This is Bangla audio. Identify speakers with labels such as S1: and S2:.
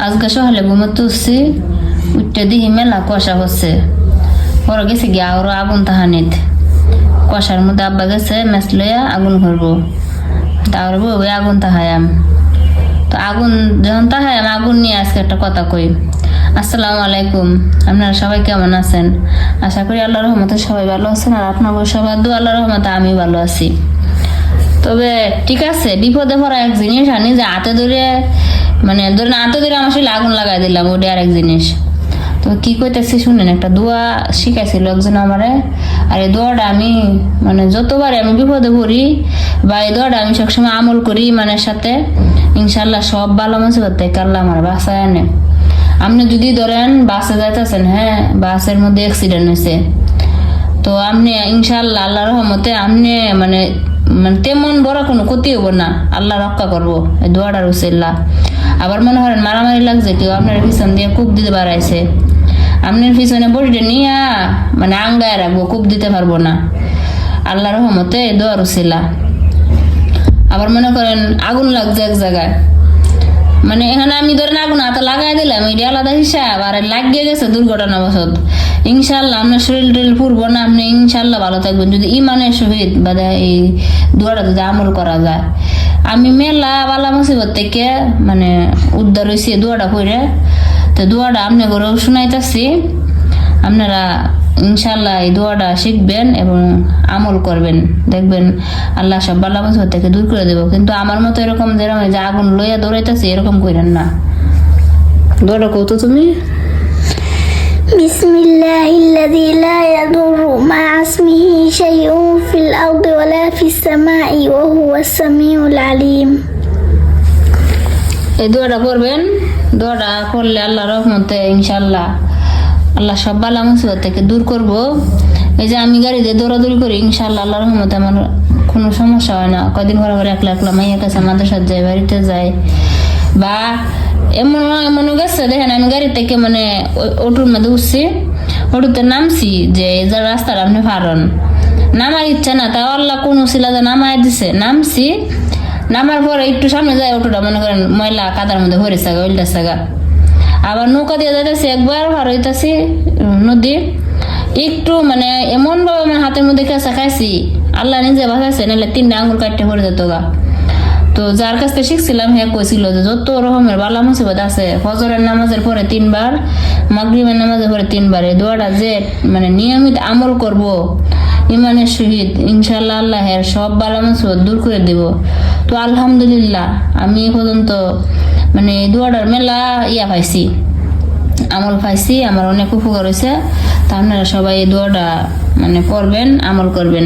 S1: আজকে সকালে ঘুমাতে উঠছি, উঠতে দেখি মেলা কুয়াশা হচ্ছে। পরে গেছে গিয়ে আরো আগুন তাহানিত কুয়াশার মধ্যে আব্বা গেছে ম্যাচ লইয়া আগুন করবো। তারপরে ওই আগুন তাহায়াম। তো আগুন যখন তাহায়াম আগুন নিয়ে আজকে একটা কথা কই। আসসালামু আলাইকুম, আপনারা সবাই কেমন আছেন? আশা করি আল্লাহর রহমতে সবাই ভালো আছেন, আর আপনার সবার দোয়া আল্লাহর রহমতে আমি ভালো আছি। তবে ঠিক আছে, বিপদে পড়া এক জিনিস আনি যে হাতে ধরে, মানে ধরেন হাতে ধরে আমার শরীরে আগুন লাগাই দিলাম, ওটা আরেক জিনিস। তো কি কইতেছি শুনেন, একটা দোয়া শিখাইছিল একজন আমারে। আর এই দোয়াটা আমি মানে যতবার আমি বিপদে পড়ি বা এই দোয়াটা আমি সবসময় আমল করি ইমানের সাথে, ইনশাল্লাহ সব ভালো মুসিবত থেকে আল্লাহ আমার বাসায় আনে। আপনি যদি ধরেন বাসে যাইতেছেন, হ্যাঁ বাসের মধ্যে অ্যাক্সিডেন্ট হয়েছে, তো আপনি ইনশাল্লাহ আল্লাহ রহমতে আপনি মানে মানে তেমন বড় কোনো ক্ষতি হবো না, আল্লাহ রক্ষা করবো এই দোয়াটার উসিল্লা। আবার মনে করেন মারামারি লাগছে, কেউ আপনার পিছন দিয়ে কূপ দিতে বাড়াইছে, আপনার পিছনে বডিটা নিয়ে মানে আঙ্গায় রাখবো, কূপ দিতে পারবো না, আল্লাহ রহমতে এই দোয়ার উসিল্লা। আবার মনে করেন আগুন লাগছে এক জায়গায়, মানে এখানে আমি ধরেন আগুন হাতে লাগাই দিলাম, এটা আলাদা হিসাব, আর লাগিয়ে গেছে দুর্ঘটনাবশত, ইনশাল্লাহ আপনার শরীর টরিল পুরবো না, আপনি ইনশাল্লাহ ভালো থাকবেন যদি ইমানের সহিত বা এই দোয়াটা যদি আমল করা যায়। আমি মেলা বালা মুসিবত থেকে মানে উদ্ধার হয়েছি দোয়াটা পড়ে। তো দোয়াটা আপনি ঘরেও শুনাইতেছি, আপনারা ইনশাল্লাহ এই দোয়াটা শিখবেন এবং আমল করবেন, দেখবেন আল্লাহ সব বালা মুসিবত থেকে দূর করে দেবো। কিন্তু আমার মতো এরকম যেরকম যে আগুন লইয়া দৌড়াইতেছি এরকম করেন না। দোয়াটা কত তুমি?
S2: بسم الله الذي لا يضر مع اسمه شيء في الأرض ولا في السماء وهو السميع العليم।
S1: এই দোয়াটা করবেন, দোয়াটা করলে আল্লাহ রহমতে ইনশাল্লাহ আল্লাহ সব বালা মুসিবত থেকে দূর করব। এই যে আমি গাড়িতে দৌড়াদৌড়ি করি, ইনশাল্লাহ আল্লাহ রহমতে আমার কোনো সমস্যা হয় না। কদিন পরে পরে একলা একলা মাইয়ের কাছে মাদ্রাসার যায়, বাড়িতে যায়, বা এমনও গেছে দেখেন আমি গাড়ি থেকে মানে অটোর মধ্যে উঠছি, অটোতে নামছি যে যার রাস্তাটা আপনি পারন, নামার ইচ্ছা না, তাও আল্লাহ কোন উসিলাতে নামায় দিছে, নামছি। নামার পরে একটু সামনে যায় অটোটা মনে করেন ময়লা কাদার মধ্যে ভরে থাকা, ওইটা থাকা। আবার নৌকা দিয়ে যাইতেছি, একবার পার হইতেছি নদী, একটু মানে এমন ভাবে আমার হাতের মধ্যে কেঁচা খাইছি, আল্লাহ নিজে বাঁচাইছে, নাহলে 3টা আঙুল কাটতে পড়ে যেত গা। তো যার কাছ থেকে শিখছিলাম হ্যাঁ কইছিল যে যত রকমের বালা মুসিবত আছে, ফজরের নামাজের পরে 3বার, মাগরিবের নামাজের পরে 3বার, এই দোয়াটা যে মানে নিয়মিত আমল করব ইমানের সহিত, ইনশাল্লাহ আল্লাহ এর সব বালা মুসিবত দূর করে দিব। তো আলহামদুলিল্লাহ আমি এ পর্যন্ত মানে এই দোয়াটার মেলা পাইছি, আমল পাইছি, আমার অনেক উপকার হয়েছে। তা আপনারা সবাই এই দোয়াটা মানে পড়বেন, আমল করবেন।